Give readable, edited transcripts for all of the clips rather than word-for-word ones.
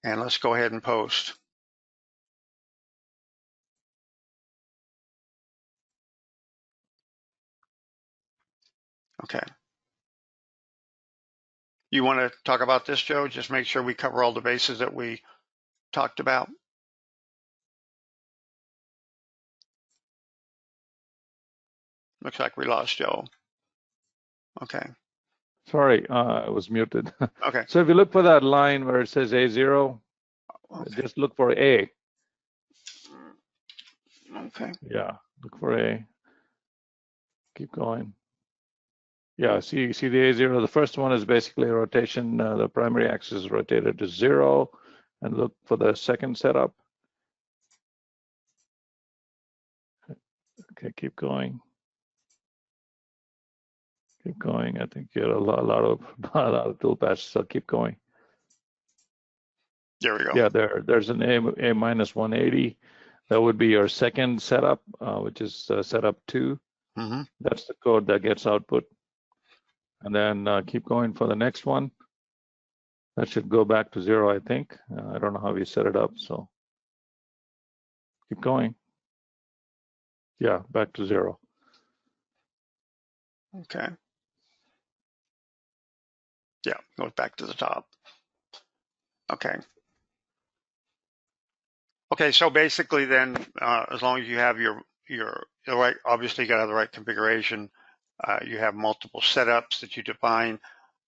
And let's go ahead and post. Okay. You want to talk about this, Joe? Just make sure we cover all the bases that we talked about. Looks like we lost Joe. Okay. Sorry, I was muted. Okay. So if you look for that line where it says A0, Okay. just look for A. Okay. Yeah, look for A. Keep going. Yeah, see the A0. The first one is basically a rotation. The primary axis is rotated to 0. And look for the second setup. Okay, keep going. Keep going. I think you had a lot of toolpaths, so keep going. There we go. Yeah, there's an A minus 180. That would be your second setup, which is setup 2. Mm-hmm. That's the code that gets output. And then keep going for the next one. That should go back to 0, I think. I don't know how you set it up, so keep going. Yeah, back to 0. Okay. Yeah, goes back to the top. Okay. Okay, so basically then, as long as you have your right, obviously you got to have the right configuration. You have multiple setups that you define.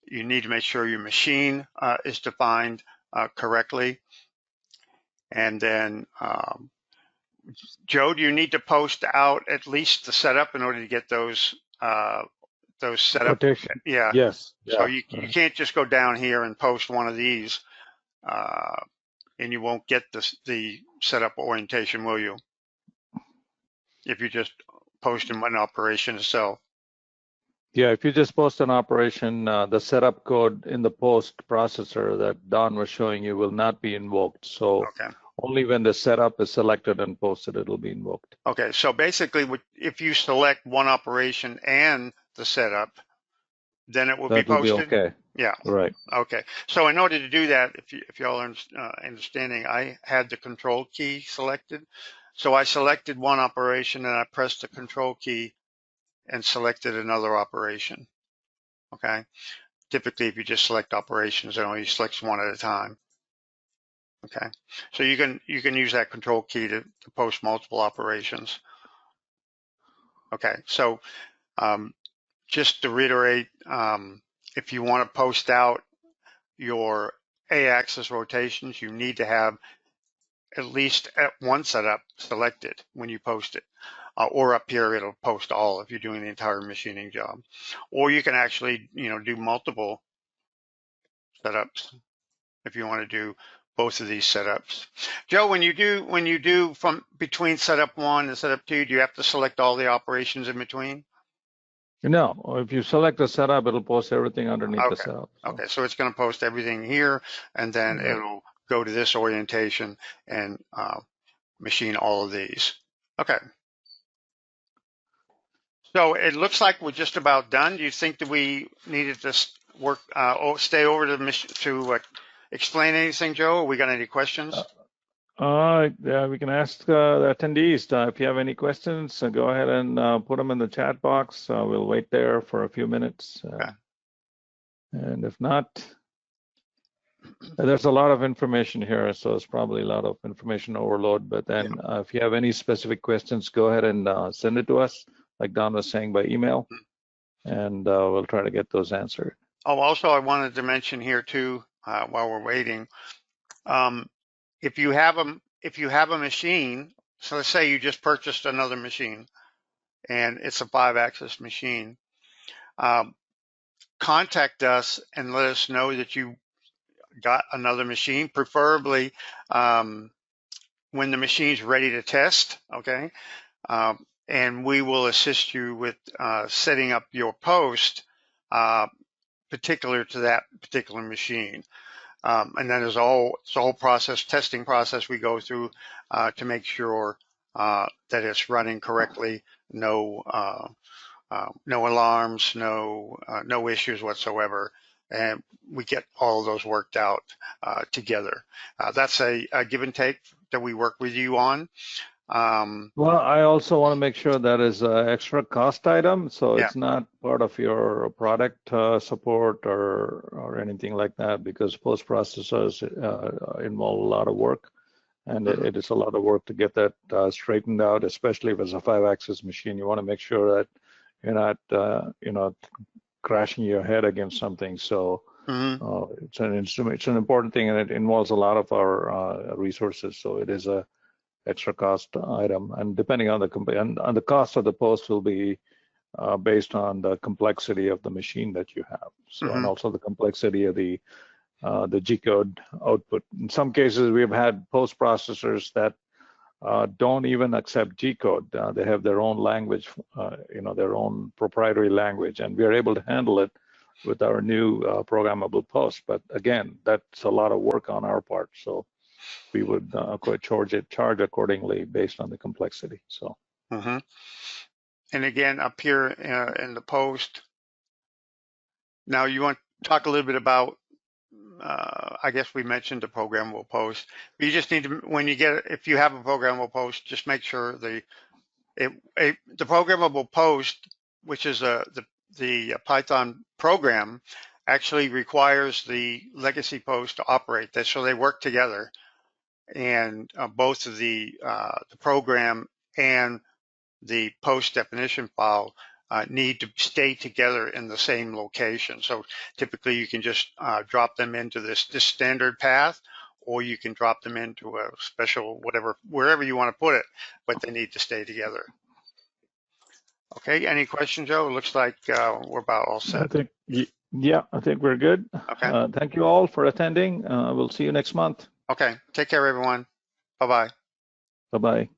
You need to make sure your machine is defined correctly. And then, Joe, do you need to post out at least the setup in order to get those setup? Rotation. Yeah. Yes. So Yeah. you can't just go down here and post one of these, and you won't get the setup orientation, will you? If you just post in one operation itself. Yeah, if you just post an operation, the setup code in the post processor that Don was showing you will not be invoked. So Okay. only when the setup is selected and posted, it'll be invoked. Okay, so basically, if you select one operation and the setup, then it will be That will be posted? okay. Yeah. Right. Okay. So in order to do that, if y'all are understanding, I had the control key selected. So I selected one operation and I pressed the control key and selected another operation. Okay. Typically, if you just select operations, it only selects one at a time. Okay. So you can use that control key to post multiple operations. Okay. So just to reiterate, if you want to post out your A-axis rotations, you need to have at least one setup selected when you post it. Or up here, it'll post all if you're doing the entire machining job. Or you can actually, do multiple setups if you want to do both of these setups. Joe, when you do from between setup 1 and setup 2, do you have to select all the operations in between? No, if you select the setup, it'll post everything underneath the setup. So. Okay, so it's going to post everything here, and then it'll go to this orientation and machine all of these. Okay. So it looks like we're just about done. Do you think that we needed to stay over to explain anything, Joe? We got any questions? Yeah, we can ask the attendees if you have any questions. Go ahead and put them in the chat box. We'll wait there for a few minutes. Okay. And if not, there's a lot of information here, so it's probably a lot of information overload. But then if you have any specific questions, go ahead and send it to us, like Don was saying, by email, and we'll try to get those answered. Oh, also, I wanted to mention here too, while we're waiting, if you have a machine, so let's say you just purchased another machine, and it's a 5-axis machine, contact us and let us know that you got another machine, preferably when the machine's ready to test, okay? And we will assist you with setting up your post particular to that particular machine. And then there's a whole process, testing process we go through to make sure that it's running correctly, no alarms, no issues whatsoever. and we get all of those worked out together. That's a give and take that we work with you on. Well, I also want to make sure that is an extra cost item, so Yeah. it's not part of your product support or anything like that, because post processors involve a lot of work, and it is a lot of work to get that straightened out, especially if it's a 5-axis machine. You want to make sure that you're not crashing your head against something. So it's an instrument, it's an important thing, and it involves a lot of our resources. So it is a extra cost item, and depending on the cost of the post will be based on the complexity of the machine that you have. So and also the complexity of the G-code output. In some cases, we've had post processors that don't even accept G-code. They have their own language, their own proprietary language, and we are able to handle it with our new programmable post. But again, that's a lot of work on our part. So we would charge accordingly based on the complexity. So. And again, up here in the post, now you want to talk a little bit about, I guess we mentioned the programmable post. You just need to, if you have a programmable post, just make sure the programmable post, which is the Python program, actually requires the legacy post to operate. So they work together, and both of the program and the post definition file need to stay together in the same location. So typically you can just drop them into this standard path, or you can drop them into a special wherever you want to put it, but they need to stay together. Okay, any questions, Joe? It looks like we're about all set. I think we're good. Okay. Thank you all for attending. We'll see you next month. Okay, take care, everyone. Bye-bye. Bye-bye.